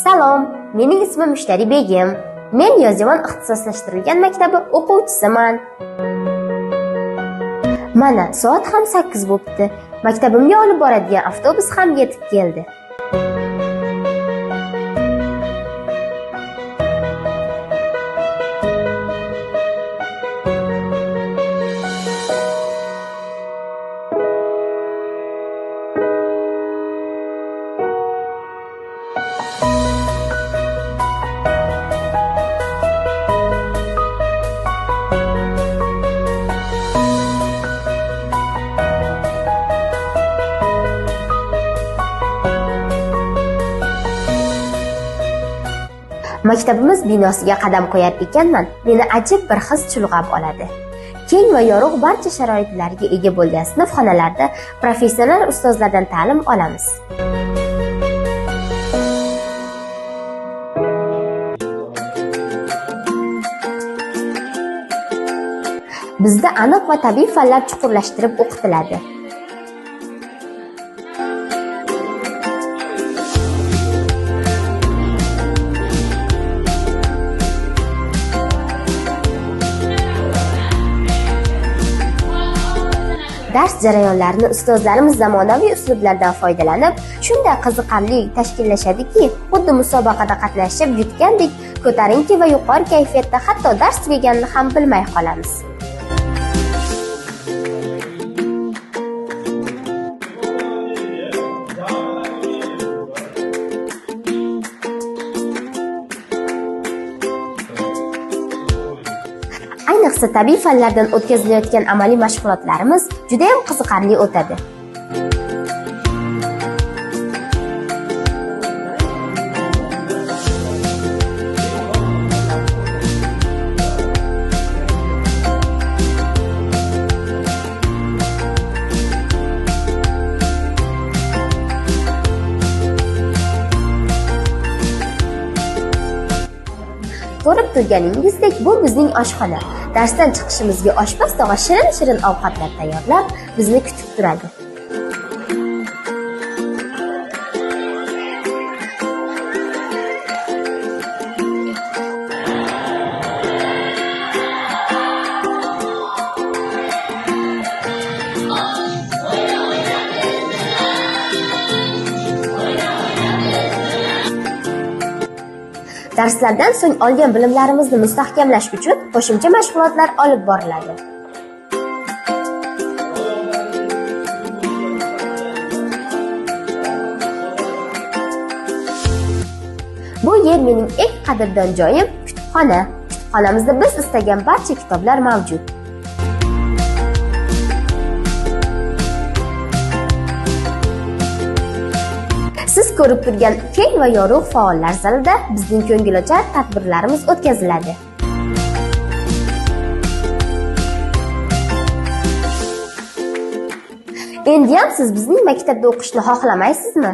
Salom, mening ismim Mushtari Begim. Men Yozyovon ixtisoslashtirilgan maktabi o'quvchisiman. Mana, soat ham 8 bo'pti. Maktabimga olib boradigan avtobus ham yetib keldi. Maktabimiz binosiga qadam qo'yar ekanman, meni ajib bir his chulg'ab oladi. Keng va yorug' barcha sharoitlarga ega bo'lgan sinf xonalarda professional ustozlardan ta'lim olamiz. Bizda aniq va tabiiy fanlar chuqurlashtirib o'qitiladi. Dars jarayonlarini ustozlarimiz zamonaviy uslublardan foydalanib, shunday qiziqarli tashkillashadiki, xuddi musobaqada qatnashib yutgandek ko'tarinki va yuqori kayfiyatda, hatto dars tugaganini ham bilmay qolamiz. Ayniqsa tabiiy fanlardan o'tkazilayotgan amaliy mashg'ulotlarimiz juda ham qiziqarli o'tadi. Ko'rib turganingizdek, bu bizning oshxona. Darsdan chiqishimizga oshpaz tog'a shirin-shirin ovqatlar tayyorlab, bizni kutib turadi. Darslardan so'ng olgan bilimlarimizni mustahkamlash uchun qo'shimcha mashg'ulotlar olib boriladi. Bu yer mening eng qadrdon joyim kutubxona. Kutubxonamizda biz istagan barcha kitoblar mavjud. Siz ko'rib turgan keng va yorug' faollar zalida bizning ko'ngilochar tadbirlarimiz o'tkaziladi. Endi ham siz bizning maktabda o'qishni xohlamaysizmi?